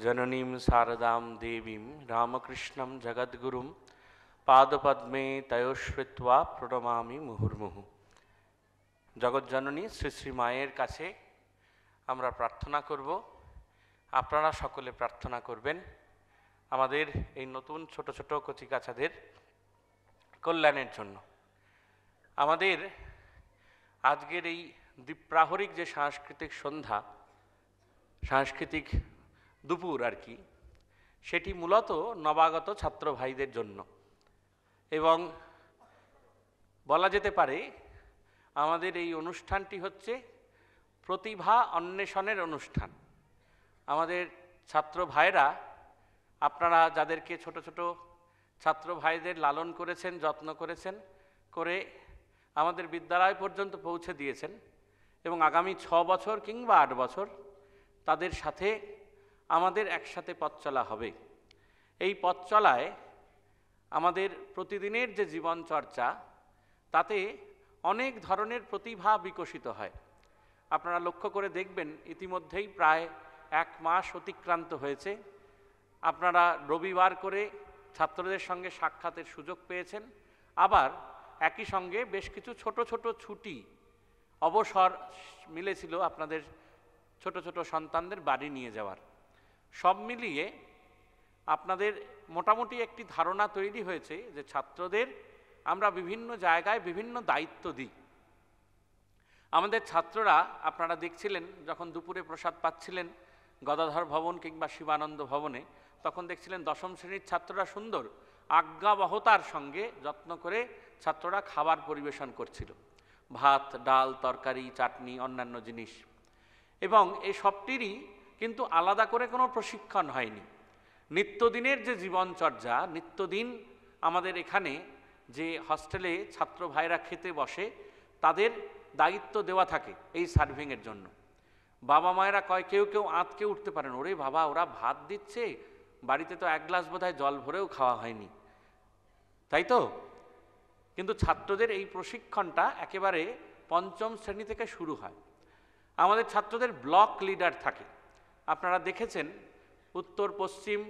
जननीं शारदां देवीं रामकृष्णं जगद्गुरुं पादपद्मे तयोश्रित्वा प्रणमामि मुहुर्मुहु। जगज्जननी श्री श्री माয়ের কাছে আমরা প্রার্থনা করব, আপনারা সকলে প্রার্থনা করবেন আমাদের এই নতুন ছোট ছোট কচিকাচাদের কল্যাণের জন্য। আমাদের আজকের এই দ্বীপ্রাহরিক যে সাংস্কৃতিক সন্ধ্যা, সাংস্কৃতিক দুপুর আর কি, সেটি মূলত নবাগত ছাত্র ভাইদের জন্য এবং বলা যেতে পারে আমাদের এই অনুষ্ঠানটি হচ্ছে প্রতিভা অন্বেষণের অনুষ্ঠান। আমাদের ছাত্র ভাইরা, আপনারা যাদেরকে ছোট ছোট ছাত্র ভাইদের লালন করেছেন, যত্ন করেছেন, করে আমাদের বিদ্যালয় পর্যন্ত পৌঁছে দিয়েছেন এবং আগামী 6 বছর কিংবা 8 বছর তাদের সাথে আমাদের একসাথে পথ চলা হবে। এই পথ চলায় আমাদের প্রতিদিনের যে জীবন চর্চা, তাতে অনেক ধরনের প্রতিভা বিকশিত হয়। আপনারা লক্ষ্য করে দেখবেন ইতিমধ্যেই প্রায় 1 মাস অতিক্রান্ত হয়েছে। আপনারা রবিবার করে ছাত্রদের সঙ্গে সাক্ষাতের সুযোগ পেয়েছেন, আবার একই সঙ্গে বেশ কিছু ছোট ছোট ছুটি, অবসর মিলেছিল আপনাদের ছোট ছোট সন্তানদের বাড়ি নিয়ে যাওয়ার। সব মিলিয়ে আপনাদের মোটামুটি একটি ধারণা তৈরি হয়েছে যে ছাত্রদের আমরা বিভিন্ন জায়গায় বিভিন্ন দায়িত্ব দিই। আমাদের ছাত্ররা, আপনারা দেখছিলেন যখন দুপুরে প্রসাদ পাচ্ছিলেন গদাধর ভবন কিংবা শিবানন্দ ভবনে, তখন দেখছিলেন 10ম শ্রেণীর ছাত্ররা সুন্দর আজ্ঞাবহতার সঙ্গে যত্ন করে ছাত্ররা খাবার পরিবেশন করছিল, ভাত, ডাল, তরকারি, চাটনি, অন্যান্য জিনিস। এবং এই সবটিরই কিন্তু আলাদা করে কোনো প্রশিক্ষণ হয়নি। নিত্যদিনের যে জীবনচর্যা, নিত্যদিন আমাদের এখানে যে হস্টেলে ছাত্র ভাইরা খেতে বসে, তাদের দায়িত্ব দেওয়া থাকে এই সার্ভিংয়ের জন্য। বাবা মায়েরা কয়, কেউ কেউ আঁতকে উঠতে পারেন, ওরে বাবা, ওরা ভাত দিচ্ছে, বাড়িতে তো 1 গ্লাস বোধহয় জল ভরেও খাওয়া হয়নি, তাই তো? কিন্তু ছাত্রদের এই প্রশিক্ষণটা একেবারে 5ম শ্রেণী থেকে শুরু হয়। আমাদের ছাত্রদের ব্লক লিডার থাকে। আপনারা দেখেছেন উত্তর, পশ্চিম,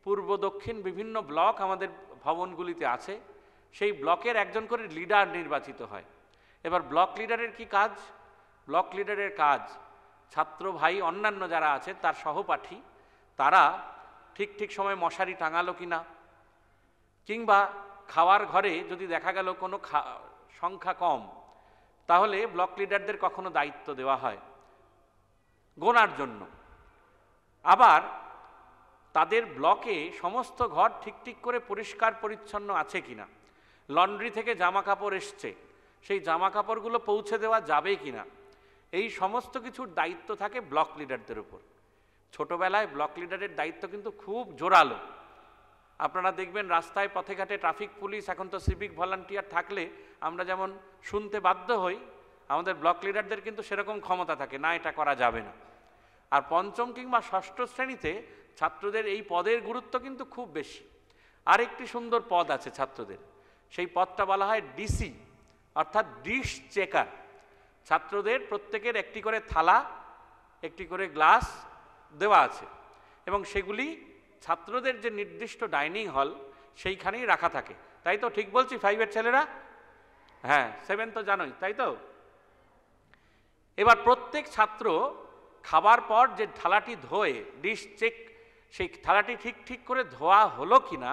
পূর্ব, দক্ষিণ বিভিন্ন ব্লক আমাদের ভবনগুলিতে আছে। সেই ব্লকের একজন করে লিডার নির্বাচিত হয়। এবার ব্লক লিডারের কি কাজ? ব্লক লিডারের কাজ ছাত্র ভাই অন্যান্য যারা আছে তার সহপাঠী, তারা ঠিক ঠিক সময় মশারি টাঙালো কিনা, কিংবা খাওয়ার ঘরে যদি দেখা গেল কোনো সংখ্যা কম, তাহলে ব্লক লিডারদের কখনো দায়িত্ব দেওয়া হয় গোনার জন্য। আবার তাদের ব্লকে সমস্ত ঘর ঠিক ঠিক করে পরিষ্কার পরিচ্ছন্ন আছে কিনা, লন্ড্রি থেকে জামা কাপড় এসছে, সেই জামা কাপড়গুলো পৌঁছে দেওয়া যাবে কিনা, এই সমস্ত কিছুর দায়িত্ব থাকে ব্লক লিডারদের উপর। ছোটবেলায় ব্লক লিডারের দায়িত্ব কিন্তু খুব জোরালো। আপনারা দেখবেন রাস্তায় পথে ঘাটে ট্রাফিক পুলিশ, এখন তো সিভিক ভলান্টিয়ার থাকলে আমরা যেমন শুনতে বাধ্য হই, আমাদের ব্লক লিডারদের কিন্তু সেরকম ক্ষমতা থাকে না, এটা করা যাবে না। আর 5ম কিংবা 6ষ্ঠ শ্রেণীতে ছাত্রদের এই পদের গুরুত্ব কিন্তু খুব বেশি। আরেকটি সুন্দর পদ আছে ছাত্রদের, সেই পদটা বলা হয় ডিসি, অর্থাৎ ডিশ চেকার। ছাত্রদের প্রত্যেকের একটি করে থালা, একটি করে গ্লাস দেওয়া আছে এবং সেগুলি ছাত্রদের যে নির্দিষ্ট ডাইনিং হল সেইখানেই রাখা থাকে, তাই তো? ঠিক বলছি 5-এর ছেলেরা? হ্যাঁ, 7 তো জানোই, তাই তো? এবার প্রত্যেক ছাত্র খাবার পর যে থালাটি ধোয়, ডিশ চেক, সেই থালাটি ঠিক ঠিক করে ধোয়া হলো কিনা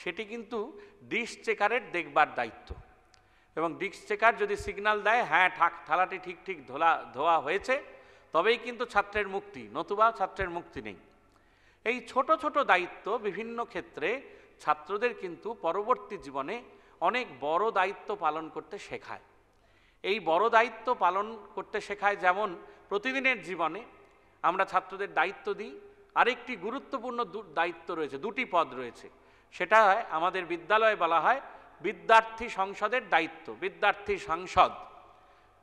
সেটি কিন্তু ডিশ চেকারের দেখবার দায়িত্ব। এবং ডিশ চেকার যদি সিগন্যাল দেয়, হ্যাঁ থালাটি ঠিক ঠিক ধোয়া হয়েছে, তবেই কিন্তু ছাত্রের মুক্তি, নতুবা ছাত্রের মুক্তি নেই। এই ছোট ছোট দায়িত্ব বিভিন্ন ক্ষেত্রে ছাত্রদের কিন্তু পরবর্তী জীবনে অনেক বড় দায়িত্ব পালন করতে শেখায়। এই বড় দায়িত্ব পালন করতে শেখায়, যেমন প্রতিদিনের জীবনে আমরা ছাত্রদের দায়িত্ব দিই। আরেকটি গুরুত্বপূর্ণ দায়িত্ব রয়েছে, 2টি পদ রয়েছে, সেটা আমাদের বিদ্যালয়ে বলা হয় বিদ্যার্থী সংসদের দায়িত্ব, বিদ্যার্থী সংসদ।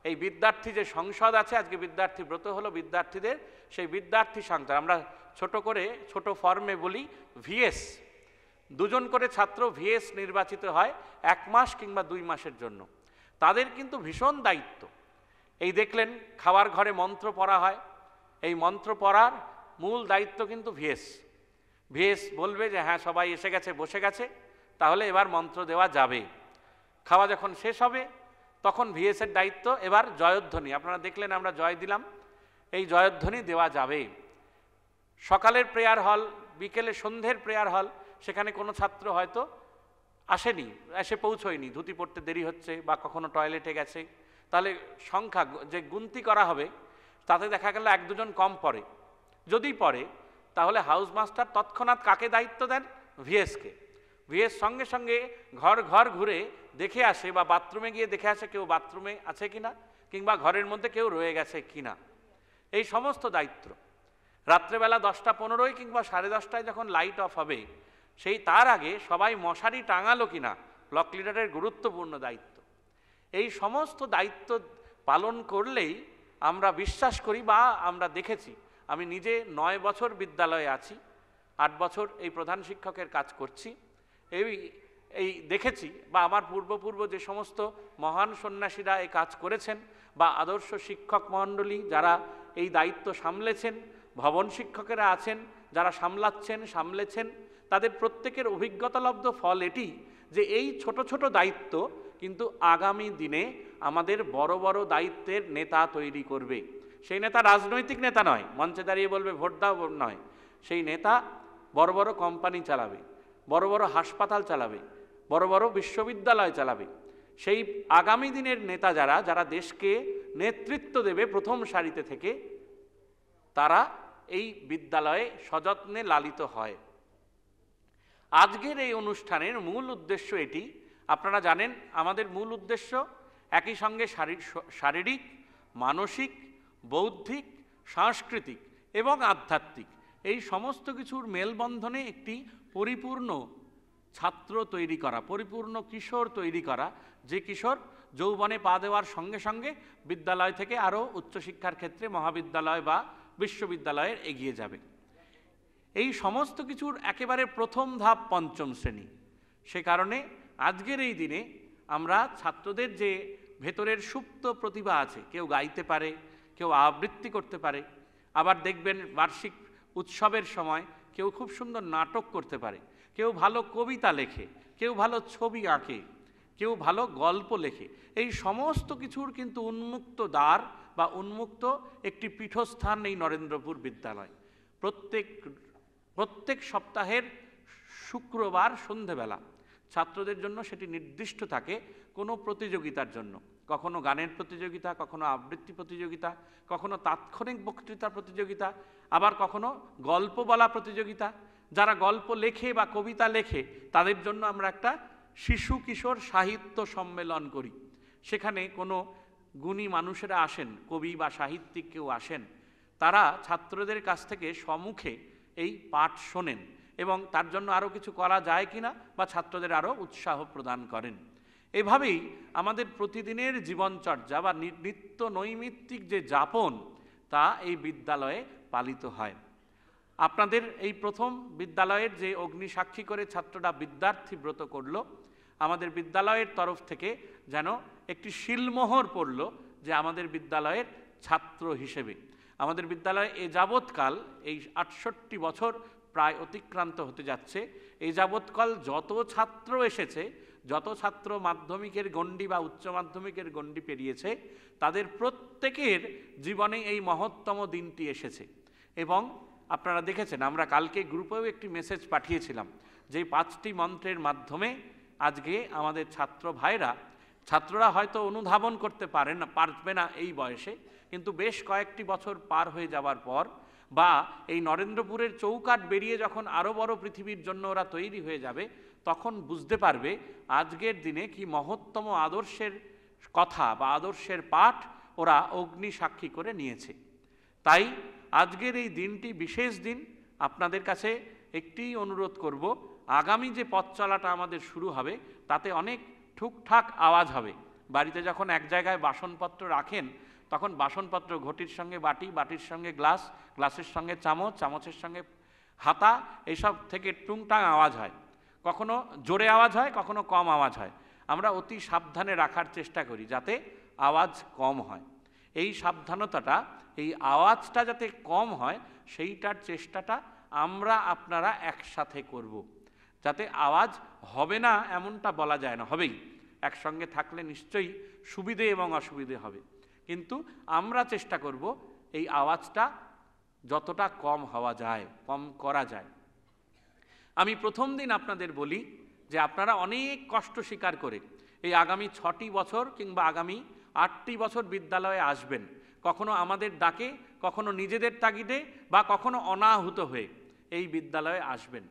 এই বিদ্যার্থী যে সংসদ আছে, আজকে বিদ্যার্থী ব্রত হলো বিদ্যার্থীদের, সেই বিদ্যার্থী সংসদ আমরা ছোট করে ছোট ফর্মে বলি ভিএস। 2 জন করে ছাত্র ভিএস নির্বাচিত হয় 1 মাস কিংবা 2 মাসের জন্য। তাদের কিন্তু ভীষণ দায়িত্ব। এই দেখলেন খাওয়ার ঘরে মন্ত্র পড়া হয়, এই মন্ত্র পড়ার মূল দায়িত্ব কিন্তু ভিএস। ভিএস বলবে যে হ্যাঁ সবাই এসে গেছে, বসে গেছে, তাহলে এবার মন্ত্র দেওয়া যাবে। খাওয়া যখন শেষ হবে তখন ভিএসের দায়িত্ব এবার জয়ধ্বনি। আপনারা দেখলেন আমরা জয় দিলাম, এই জয়ধ্বনি দেওয়া যাবে। সকালের প্রেয়ার হল, বিকেলে সন্ধ্যের প্রেয়ার হল, সেখানে কোনো ছাত্র হয়তো আসেনি, এসে পৌঁছয়নি, ধুতি পড়তে দেরি হচ্ছে বা কখনো টয়লেটে গেছে, তাহলে সংখ্যা যে গুনতি করা হবে তাতে দেখা গেল 1-2 কম পড়ে। যদি পড়ে তাহলে হাউস মাস্টার তৎক্ষণাৎ কাকে দায়িত্ব দেন? ভিএসকে। ভিএস সঙ্গে সঙ্গে ঘর ঘর ঘুরে দেখে আসে বা বাথরুমে গিয়ে দেখে আসে কেউ বাথরুমে আছে কিনা, কিংবা ঘরের মধ্যে কেউ রয়ে গেছে কিনা, এই সমস্ত দায়িত্ব। রাত্রেবেলা 10:15 কিংবা 10:30 যখন লাইট অফ হবে, সেই তার আগে সবাই মশারি টাঙালো কিনা, ব্লক লিডারের গুরুত্বপূর্ণ দায়িত্ব। এই সমস্ত দায়িত্ব পালন করলেই আমরা বিশ্বাস করি বা আমরা দেখেছি, আমি নিজে 9 বছর বিদ্যালয়ে আছি, 8 বছর এই প্রধান শিক্ষকের কাজ করছি, এই দেখেছি বা আমার পূর্ব যে সমস্ত মহান সন্ন্যাসীরা এই কাজ করেছেন বা আদর্শ শিক্ষক মণ্ডলী যারা এই দায়িত্ব সামলেছেন, ভবন শিক্ষকেরা আছেন যারা সামলেছেন, তাদের প্রত্যেকের অভিজ্ঞতালব্ধ ফল এটি যে এই ছোট ছোট দায়িত্ব কিন্তু আগামী দিনে আমাদের বড় বড় দায়িত্বের নেতা তৈরি করবে। সেই নেতা রাজনৈতিক নেতা নয়, মঞ্চে দাঁড়িয়ে বলবে ভোট দাও নয়, সেই নেতা বড় বড় কোম্পানি চালাবে, বড় বড় হাসপাতাল চালাবে, বড় বড় বিশ্ববিদ্যালয় চালাবে। সেই আগামী দিনের নেতা যারা দেশকে নেতৃত্ব দেবে প্রথম সারিতে থেকে, তারা এই বিদ্যালয়ে সযত্নে লালিত হয়। আজকের এই অনুষ্ঠানের মূল উদ্দেশ্য এটি। আপনারা জানেন আমাদের মূল উদ্দেশ্য একই সঙ্গে শারীরিক, মানসিক, বৌদ্ধিক, সাংস্কৃতিক এবং আধ্যাত্মিক এই সমস্ত কিছুর মেলবন্ধনে একটি পরিপূর্ণ ছাত্র তৈরি করা, পরিপূর্ণ কিশোর তৈরি করা, যে কিশোর যৌবনে পা দেওয়ার সঙ্গে সঙ্গে বিদ্যালয় থেকে আরও উচ্চশিক্ষার ক্ষেত্রে মহাবিদ্যালয় বা বিশ্ববিদ্যালয়ে এগিয়ে যাবে। এই সমস্ত কিছুর একেবারে প্রথম ধাপ পঞ্চম শ্রেণী। সে কারণে আজকের এই দিনে আমরা ছাত্রদের যে ভেতরের সুপ্ত প্রতিভা আছে, কেউ গাইতে পারে, কেউ আবৃত্তি করতে পারে, আবার দেখবেন বার্ষিক উৎসবের সময় কেউ খুব সুন্দর নাটক করতে পারে, কেউ ভালো কবিতা লেখে, কেউ ভালো ছবি আঁকে, কেউ ভালো গল্প লেখে। এই সমস্ত কিছুর কিন্তু উন্মুক্ত দ্বার বা উন্মুক্ত একটি পীঠস্থান এই নরেন্দ্রপুর বিদ্যালয়। প্রত্যেক সপ্তাহের শুক্রবার সন্ধেবেলা ছাত্রদের জন্য সেটি নির্দিষ্ট থাকে কোনো প্রতিযোগিতার জন্য, কখনো গানের প্রতিযোগিতা, কখনো আবৃত্তি প্রতিযোগিতা, কখনো তাৎক্ষণিক বক্তৃতা প্রতিযোগিতা, আবার কখনো গল্প বলা প্রতিযোগিতা। যারা গল্প লেখে বা কবিতা লেখে তাদের জন্য আমরা একটা শিশু কিশোর সাহিত্য সম্মেলন করি। সেখানে কোনো গুণী মানুষেরা আসেন, কবি বা সাহিত্যিক কেউ আসেন, তারা ছাত্রদের কাছ থেকে সম্মুখে এই পাঠ শোনেন এবং তার জন্য আরও কিছু করা যায় কিনা বা ছাত্রদের আরও উৎসাহ প্রদান করেন। এভাবেই আমাদের প্রতিদিনের জীবনচর্যা বা নিত্য নৈমিত্তিক যে যাপন তা এই বিদ্যালয়ে পালিত হয়। আপনাদের এই প্রথম বিদ্যালয়ের যে অগ্নিসাক্ষী করে ছাত্ররা বিদ্যার্থী ব্রত করল, আমাদের বিদ্যালয়ের তরফ থেকে যেন একটি শিলমোহর পড়ল যে আমাদের বিদ্যালয়ের ছাত্র হিসেবে আমাদের বিদ্যালয়ে এ যাবৎকাল এই 68 বছর প্রায় অতিক্রান্ত হতে যাচ্ছে, এই যাবৎকাল যত ছাত্র এসেছে, যত ছাত্র মাধ্যমিকের গণ্ডি বা উচ্চ মাধ্যমিকের গণ্ডি পেরিয়েছে, তাদের প্রত্যেকের জীবনে এই মহত্তম দিনটি এসেছে। এবং আপনারা দেখেছেন আমরা কালকে গ্রুপেও একটি মেসেজ পাঠিয়েছিলাম যে 5টি মন্ত্রের মাধ্যমে আজকে আমাদের ছাত্ররা হয়তো অনুধাবন করতে পারবে না এই বয়সে, কিন্তু বেশ কয়েকটি বছর পার হয়ে যাওয়ার পর বা এই নরেন্দ্রপুরের চৌকাঠ বেরিয়ে যখন আরও বড় পৃথিবীর জন্য ওরা তৈরি হয়ে যাবে, তখন বুঝতে পারবে আজকের দিনে কি মহত্তম আদর্শের কথা বা আদর্শের পাঠ ওরা অগ্নি সাক্ষী করে নিয়েছে। তাই আজকের এই দিনটি বিশেষ দিন। আপনাদের কাছে একটি অনুরোধ করব, আগামী যে পথ চলাটা আমাদের শুরু হবে তাতে অনেক ঠুকঠাক আওয়াজ হবে। বাড়িতে যখন এক জায়গায় বাসনপত্র রাখেন তখন বাসনপত্র, ঘটির সঙ্গে বাটি, বাটির সঙ্গে গ্লাস, গ্লাসের সঙ্গে চামচ, চামচের সঙ্গে হাতা, এইসব থেকে টুংটাং আওয়াজ হয়। কখনো জোরে আওয়াজ হয়, কখনো কম আওয়াজ হয়। আমরা অতি সাবধানে রাখার চেষ্টা করি যাতে আওয়াজ কম হয়। এই সাবধানতাটা, এই আওয়াজটা যাতে কম হয় সেইটার চেষ্টাটা আমরা আপনারা একসাথে করব। যাতে আওয়াজ হবে না এমনটা বলা যায় না, হবেই, একসঙ্গে থাকলে নিশ্চয়ই সুবিধে এবং অসুবিধে হবে, কিন্তু আমরা চেষ্টা করব এই আওয়াজটা যতটা কম হওয়া যায়, কম করা যায়। আমি প্রথম দিন আপনাদের বলি যে আপনারা অনেক কষ্ট স্বীকার করে এই আগামী 6টি বছর কিংবা আগামী 8টি বছর বিদ্যালয়ে আসবেন, কখনো আমাদের ডাকে, কখনো নিজেদের তাগিদে, বা কখনো অনাহুত হয়ে এই বিদ্যালয়ে আসবেন।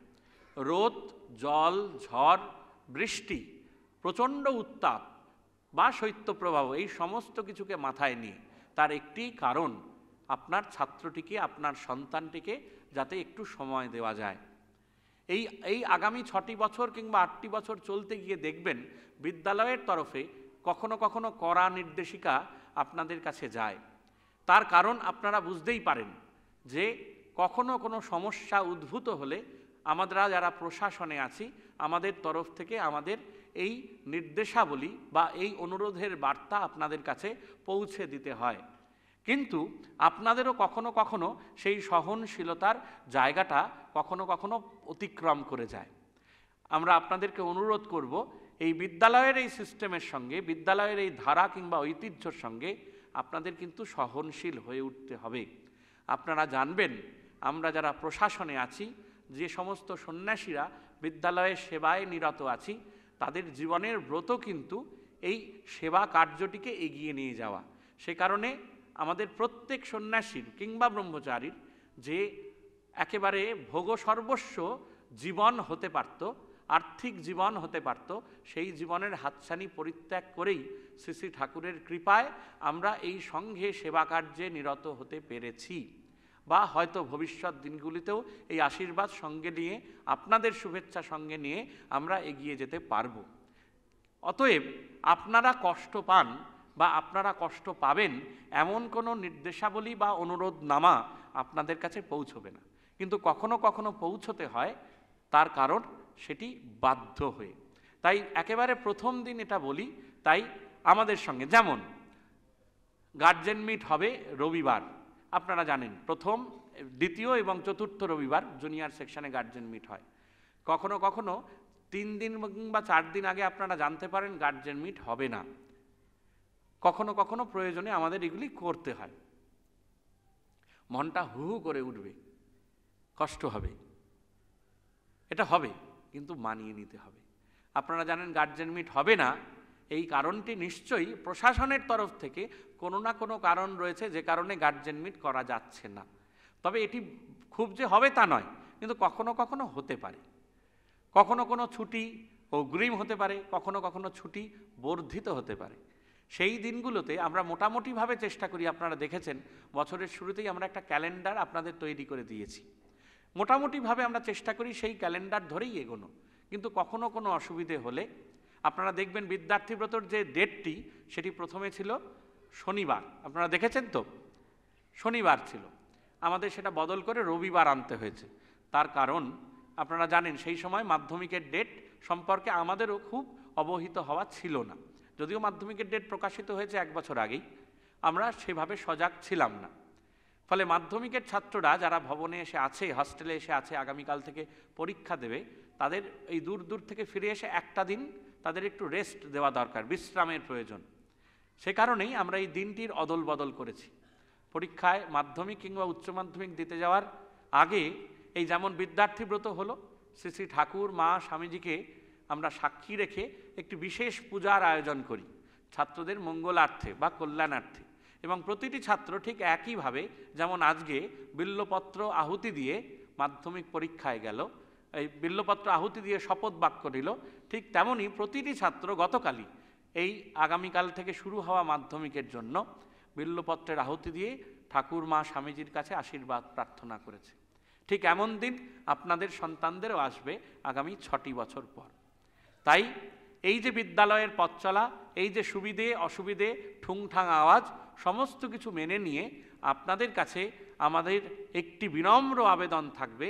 রোদ, জল, ঝড়, বৃষ্টি, প্রচণ্ড উত্তাপ বা শৈত্যপ্রবাহ, এই সমস্ত কিছুকে মাথায় নিয়ে তার একটি কারণ, আপনার ছাত্রটিকে, আপনার সন্তানটিকে যাতে একটু সময় দেওয়া যায়। এই আগামী 6টি বছর কিংবা 8টি বছর চলতে গিয়ে দেখবেন বিদ্যালয়ের তরফে কখনো কখনো কড়া নির্দেশিকা আপনাদের কাছে যায়। তার কারণ আপনারা বুঝতেই পারেন যে কখনো কোনো সমস্যা উদ্ভূত হলে আমরা যারা প্রশাসনে আছি, আমাদের তরফ থেকে আমাদের এই নির্দেশাবলী বা এই অনুরোধের বার্তা আপনাদের কাছে পৌঁছে দিতে হয়। কিন্তু আপনাদেরও কখনো কখনো সেই সহনশীলতার জায়গাটা কখনো কখনো অতিক্রম করে যায়। আমরা আপনাদেরকে অনুরোধ করব, এই বিদ্যালয়ের এই সিস্টেমের সঙ্গে, বিদ্যালয়ের এই ধারা কিংবা ঐতিহ্যর সঙ্গে আপনাদের কিন্তু সহনশীল হয়ে উঠতে হবে। আপনারা জানবেন, আমরা যারা প্রশাসনে আছি, যে সমস্ত সন্ন্যাসীরা বিদ্যালয়ের সেবায় নিরত আছি, তাদের জীবনের ব্রত কিন্তু এই সেবা কার্যটিকে এগিয়ে নিয়ে যাওয়া। সে কারণে আমাদের প্রত্যেক সন্ন্যাসীর কিংবা ব্রহ্মচারীর যে একেবারে ভোগ সর্বস্ব জীবন হতে পারত, আর্থিক জীবন হতে পারত, সেই জীবনের হাতছানি পরিত্যাগ করেই শ্রী শ্রী ঠাকুরের কৃপায় আমরা এই সংঘে সেবা কার্যে নিরত হতে পেরেছি, বা হয়তো ভবিষ্যৎ দিনগুলিতেও এই আশীর্বাদ সঙ্গে নিয়ে, আপনাদের শুভেচ্ছা সঙ্গে নিয়ে আমরা এগিয়ে যেতে পারব। অতএব আপনারা কষ্ট পান বা আপনারা কষ্ট পাবেন এমন কোনো নির্দেশাবলী বা অনুরোধনামা আপনাদের কাছে পৌঁছবে না, কিন্তু কখনো কখনো পৌঁছতে হয়, তার কারণ সেটি বাধ্য হয়ে। তাই একেবারে প্রথম দিন এটা বলি, তাই আমাদের সঙ্গে যেমন গার্জেন মিট হবে রবিবার, আপনারা জানেন প্রথম, দ্বিতীয় এবং চতুর্থ রবিবার জুনিয়র সেকশনে গার্জেন মিট হয়। কখনো কখনো 3 দিন কিংবা 4 দিন আগে আপনারা জানতে পারেন গার্জেন মিট হবে না। কখনো কখনো প্রয়োজনে আমাদের এগুলি করতে হয়। মনটা হু হু করে উঠবে, কষ্ট হবে, এটা হবে, কিন্তু মানিয়ে নিতে হবে। আপনারা জানেন গার্জেন মিট হবে না, এই কারণটি নিশ্চয়ই প্রশাসনের তরফ থেকে কোনো না কোনো কারণ রয়েছে যে কারণে গার্জেন মিট করা যাচ্ছে না। তবে এটি খুব যে হবে তা নয়, কিন্তু কখনো কখনো হতে পারে। কখনো কোনো ছুটি অগ্রিম হতে পারে, কখনো কখনো ছুটি বর্ধিত হতে পারে। সেই দিনগুলোতে আমরা মোটামুটিভাবে চেষ্টা করি, আপনারা দেখেছেন বছরের শুরুতেই আমরা একটা ক্যালেন্ডার আপনাদের তৈরি করে দিয়েছি। মোটামুটিভাবে আমরা চেষ্টা করি সেই ক্যালেন্ডার ধরেই এগোনো, কিন্তু কখনো কোনো অসুবিধে হলে আপনারা দেখবেন বিদ্যার্থী ব্রতর যে ডেটটি, সেটি প্রথমে ছিল শনিবার, আপনারা দেখেছেন তো, শনিবার ছিল, আমাদের সেটা বদল করে রবিবার আনতে হয়েছে। তার কারণ আপনারা জানেন সেই সময় মাধ্যমিকের ডেট সম্পর্কে আমাদেরও খুব অবহিত হওয়া ছিল না, যদিও মাধ্যমিকের ডেট প্রকাশিত হয়েছে 1 বছর আগেই, আমরা সেভাবে সজাগ ছিলাম না। ফলে মাধ্যমিকের ছাত্ররা যারা ভবনে এসে আছে, হস্টেলে এসে আছে, আগামীকাল থেকে পরীক্ষা দেবে, তাদের এই দূর দূর থেকে ফিরে এসে একটা দিন তাদের একটু রেস্ট দেওয়া দরকার, বিশ্রামের প্রয়োজন। সে কারণেই আমরা এই দিনটির অদল বদল করেছি। পরীক্ষায় মাধ্যমিক কিংবা উচ্চ মাধ্যমিক দিতে যাওয়ার আগে এই যেমন বিদ্যার্থী ব্রত হলো, শ্রী শ্রী ঠাকুর মা স্বামীজিকে আমরা সাক্ষী রেখে একটি বিশেষ পূজার আয়োজন করি ছাত্রদের মঙ্গলার্থে বা কল্যাণার্থে, এবং প্রতিটি ছাত্র ঠিক একইভাবে যেমন আজকে বিল্লপত্র আহুতি দিয়ে মাধ্যমিক পরীক্ষায় গেল, এই বিল্লপত্র আহুতি দিয়ে শপথ বাক্য নিল, ঠিক তেমনই প্রতিটি ছাত্র গতকালই এই আগামীকাল থেকে শুরু হওয়া মাধ্যমিকের জন্য বিল্লপত্রের আহুতি দিয়ে ঠাকুর মা স্বামীজির কাছে আশীর্বাদ প্রার্থনা করেছে। ঠিক এমন দিন আপনাদের সন্তানদেরও আসবে আগামী 6টি বছর পর। তাই এই যে বিদ্যালয়ের পথ চলা, এই যে সুবিধে অসুবিধে, ঠুংঠাং আওয়াজ, সমস্ত কিছু মেনে নিয়ে আপনাদের কাছে আমাদের একটি বিনম্র আবেদন থাকবে,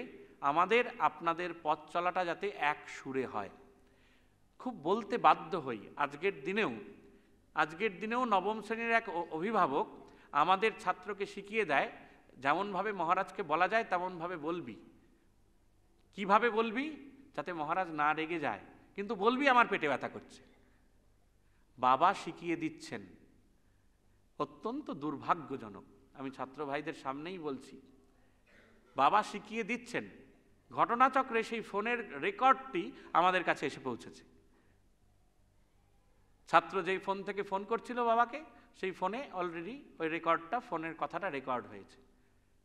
আমাদের আপনাদের পথ চলাটা যাতে এক সুরে হয়। খুব বলতে বাধ্য হই, আজকের দিনেও নবম শ্রেণীর এক অভিভাবক আমাদের ছাত্রকে শিখিয়ে দেয় যেমনভাবে মহারাজকে বলা যায় তেমনভাবে বলবি। কিভাবে বলবি? যাতে মহারাজ না রেগে যায়, কিন্তু বলবি আমার পেটে ব্যথা করছে। বাবা শিখিয়ে দিচ্ছেন, অত্যন্ত দুর্ভাগ্যজনক, আমি ছাত্র ভাইদের সামনেই বলছি, বাবা শিখিয়ে দিচ্ছেন। ঘটনাচক্রে সেই ফোনের রেকর্ডটি আমাদের কাছে এসে পৌঁছেছে। ছাত্র যেই ফোন থেকে ফোন করছিল বাবাকে, সেই ফোনে অলরেডি ওই রেকর্ডটা, ফোনের কথাটা রেকর্ড হয়েছে,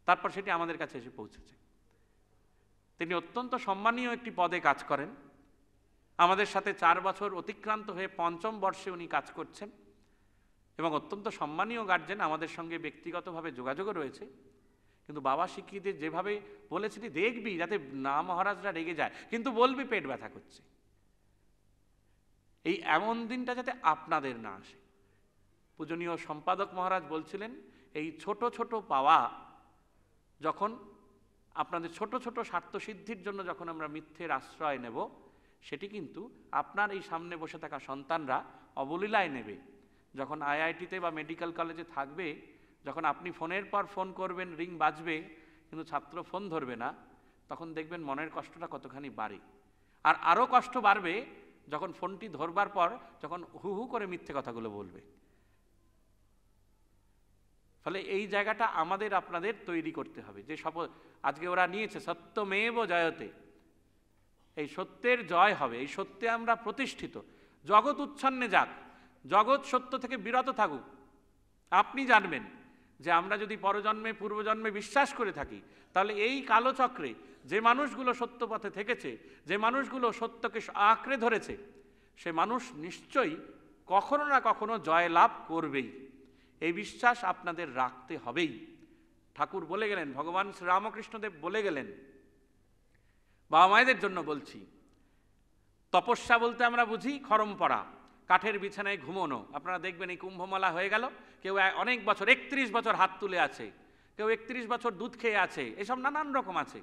তারপর সেটি আমাদের কাছে এসে পৌঁছেছে। তিনি অত্যন্ত সম্মানীয় একটি পদে কাজ করেন, আমাদের সাথে 4 বছর অতিক্রান্ত হয়ে 5ম বর্ষে উনি কাজ করছেন এবং অত্যন্ত সম্মানীয় গার্জেন, আমাদের সঙ্গে ব্যক্তিগতভাবে যোগাযোগও রয়েছে। কিন্তু বাবা শিখিয়ে যেভাবে বলেছিলি, দেখবি যাতে না মহারাজরা রেগে যায়, কিন্তু বলবি পেট ব্যথা করছে। এই এমন দিনটা যাতে আপনাদের না আসে। পূজনীয় সম্পাদক মহারাজ বলছিলেন, এই ছোট ছোট পাওয়া যখন আপনাদের ছোট ছোট স্বার্থসিদ্ধির জন্য যখন আমরা মিথ্যের আশ্রয় নেব, সেটি কিন্তু আপনার এই সামনে বসে থাকা সন্তানরা অবলীলায় নেবে। যখন আইআইটিতে বা মেডিকেল কলেজে থাকবে, যখন আপনি ফোনের পর ফোন করবেন, রিং বাজবে, কিন্তু ছাত্র ফোন ধরবে না, তখন দেখবেন মনের কষ্টটা কতখানি বাড়ে। আর আরও কষ্ট বাড়বে যখন ফোনটি ধরবার পর যখন হু হু করে মিথ্যে কথাগুলো বলবে। ফলে এই জায়গাটা আমাদের আপনাদের তৈরি করতে হবে, যে শপথ আজকে ওরা নিয়েছে, সত্যমেব জয়তে, এই সত্যের জয় হবে, এই সত্যে আমরা প্রতিষ্ঠিত। জগৎ উচ্ছন্নে যাক, জগৎ সত্য থেকে বিরত থাকুক, আপনি জানবেন যে আমরা যদি পরজন্মে পূর্বজন্মে বিশ্বাস করে থাকি, তাহলে এই কালচক্রে যে মানুষগুলো সত্য পথে থেকেছে, যে মানুষগুলো সত্যকে আঁকড়ে ধরেছে, সে মানুষ নিশ্চয়ই কখনো না কখনো জয় লাভ করবেই। এই বিশ্বাস আপনাদের রাখতে হবেই। ঠাকুর বলে গেলেন, ভগবান শ্রীরামকৃষ্ণদেব বলে গেলেন, বাবা মায়েদের জন্য বলছি, তপস্যা বলতে আমরা বুঝি খরম পড়া, কাঠের বিছানায় ঘুমোনো। আপনারা দেখবেন এই কুম্ভমেলা হয়ে গেল, কেউ অনেক বছর 31 বছর হাত তুলে আছে, কেউ 31 বছর দুধ খেয়ে আছে, এসব নানান রকম আছে।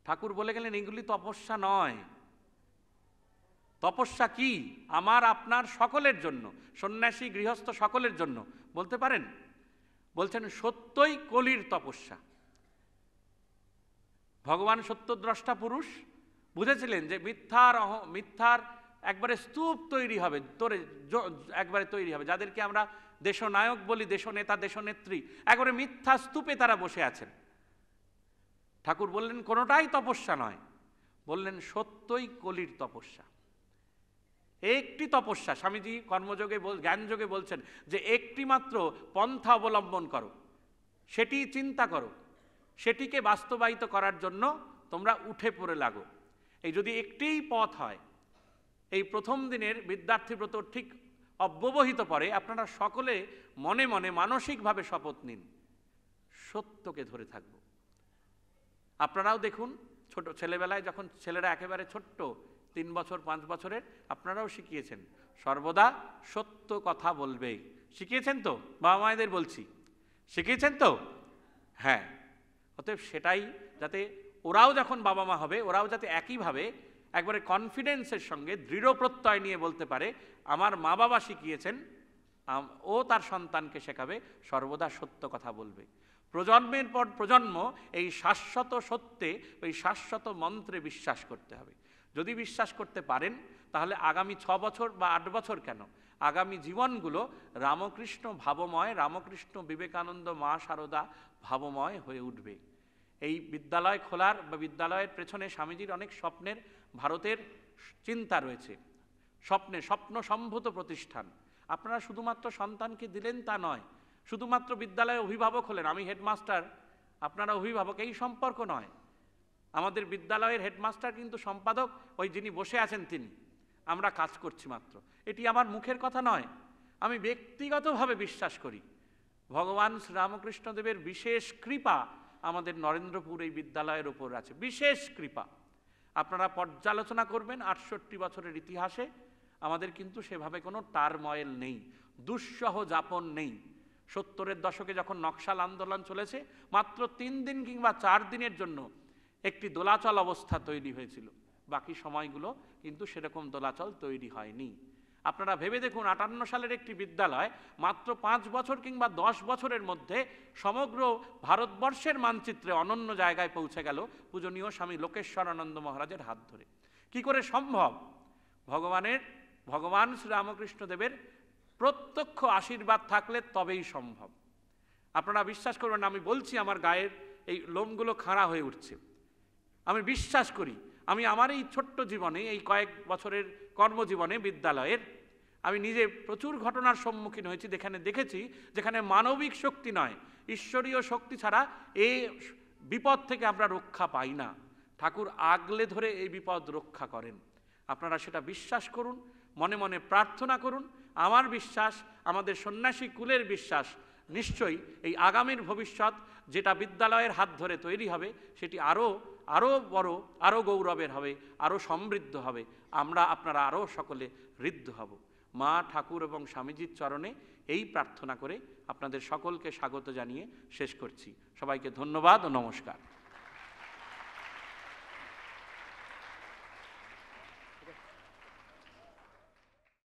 ঠাকুর বলে গেলেন এগুলি তপস্যা নয়। তপস্যা কি? আমার আপনার সকলের জন্য, সন্ন্যাসী গৃহস্থ সকলের জন্য বলতে পারেন। বলছেন সত্যই কলির তপস্যা। ভগবান সত্যদ্রষ্টা পুরুষ বুঝেছিলেন যে মিথ্যার একবারে স্তূপ তৈরি হবে, একবারে তৈরি হবে। যাদেরকে আমরা দেশনায়ক বলি, দেশনেতা, দেশনেত্রী, একবারে মিথ্যা স্তূপে তারা বসে আছেন। ঠাকুর বললেন কোনোটাই তপস্যা নয়, বললেন সত্যই কলির তপস্যা। একটি তপস্যা, স্বামীজি কর্মযোগে জ্ঞানযোগে বলছেন যে একটি মাত্র পন্থা অবলম্বন করো, সেটি চিন্তা করো, সেটিকে বাস্তবায়িত করার জন্য তোমরা উঠে পড়ে লাগো। এই যদি একটিই পথ হয়, এই প্রথম দিনের বিদ্যার্থী ব্রত ঠিক অব্যবহিত পরে আপনারা সকলে মনে মনে মানসিকভাবে শপথ নিন, সত্যকে ধরে থাকব। আপনারাও দেখুন, ছোট ছেলেবেলায় যখন ছেলেরা একেবারে ছোট্ট, 3 বছর 5 বছরের, আপনারাও শিখিয়েছেন সর্বদা সত্য কথা বলবে। শিখিয়েছেন তো? বাবা মায়েদের বলছি, শিখিয়েছেন তো? হ্যাঁ। অতএব সেটাই যাতে ওরাও যখন বাবা মা হবে, ওরাও যাতে একইভাবে একবারে কনফিডেন্সের সঙ্গে দৃঢ় প্রত্যয় নিয়ে বলতে পারে, আমার মা বাবা শিখিয়েছেন, ও তার সন্তানকে শেখাবে সর্বদা সত্য কথা বলবে। প্রজন্মের পর প্রজন্ম এই শাশ্বত সত্যে, ওই শাশ্বত মন্ত্রে বিশ্বাস করতে হবে। যদি বিশ্বাস করতে পারেন, তাহলে আগামী 6 বছর বা 8 বছর কেন, আগামী জীবনগুলো রামকৃষ্ণ ভাবময়, রামকৃষ্ণ বিবেকানন্দ মা শারদা ভাবময় হয়ে উঠবে। এই বিদ্যালয় খোলার বা বিদ্যালয়ের পেছনে স্বামীজির অনেক স্বপ্নের, ভারতের চিন্তা রয়েছে। স্বপ্ন সম্ভূত প্রতিষ্ঠান। আপনারা শুধুমাত্র সন্তানকে দিলেন তা নয়, শুধুমাত্র বিদ্যালয়ে অভিভাবক হলেন, আমি হেডমাস্টার, আপনারা অভিভাবক, এই সম্পর্ক নয়। আমাদের বিদ্যালয়ের হেডমাস্টার কিন্তু সম্পাদক, ওই যিনি বসে আছেন তিনি। আমরা কাজ করছি মাত্র। এটি আমার মুখের কথা নয়, আমি ব্যক্তিগতভাবে বিশ্বাস করি ভগবান শ্রীরামকৃষ্ণদেবের বিশেষ কৃপা আমাদের নরেন্দ্রপুর এই বিদ্যালয়ের ওপর আছে, বিশেষ কৃপা। আপনারা পর্যালোচনা করবেন 68 বছরের ইতিহাসে আমাদের কিন্তু সেভাবে কোনো টারময়েল নেই, দুঃসহ যাপন নেই। 70-এর দশকে যখন নকশাল আন্দোলন চলেছে, মাত্র 3 দিন কিংবা 4 দিনের জন্য একটি দোলাচল অবস্থা তৈরি হয়েছিল, বাকি সময়গুলো কিন্তু সেরকম দোলাচল তৈরি হয়নি। আপনারা ভেবে দেখুন 58 সালের একটি বিদ্যালয় মাত্র 5 বছর কিংবা 10 বছরের মধ্যে সমগ্র ভারতবর্ষের মানচিত্রে অনন্য জায়গায় পৌঁছে গেল পূজনীয় স্বামী লোকেশ্বরানন্দ মহারাজের হাত ধরে। কি করে সম্ভব? ভগবান শ্রীরামকৃষ্ণদেবের প্রত্যক্ষ আশীর্বাদ থাকলে তবেই সম্ভব। আপনারা বিশ্বাস করবেন, আমি বলছি আমার গায়ের এই লোমগুলো খাড়া হয়ে উঠছে। আমি বিশ্বাস করি, আমি আমার এই ছোট্ট জীবনে, এই কয়েক বছরের কর্মজীবনে বিদ্যালয়ের, আমি নিজে প্রচুর ঘটনার সম্মুখীন হয়েছি, দেখেছি যেখানে মানবিক শক্তি নয়, ঈশ্বরীয় শক্তি ছাড়া এই বিপদ থেকে আমরা রক্ষা পাই না। ঠাকুর আগলে ধরে এই বিপদ রক্ষা করেন। আপনারা সেটা বিশ্বাস করুন, মনে মনে প্রার্থনা করুন। আমার বিশ্বাস, আমাদের সন্ন্যাসী কুলের বিশ্বাস, নিশ্চয়ই এই আগামীর ভবিষ্যৎ যেটা বিদ্যালয়ের হাত ধরে তৈরি হবে, সেটি আরও বড়, আরও গৌরবের হবে, আরও সমৃদ্ধ হবে। আপনারা আরও সকলে ঋদ্ধ হব। মা, ঠাকুর এবং স্বামীজির চরণে এই প্রার্থনা করে আপনাদের সকলকে স্বাগত জানিয়ে শেষ করছি। সবাইকে ধন্যবাদ ও নমস্কার।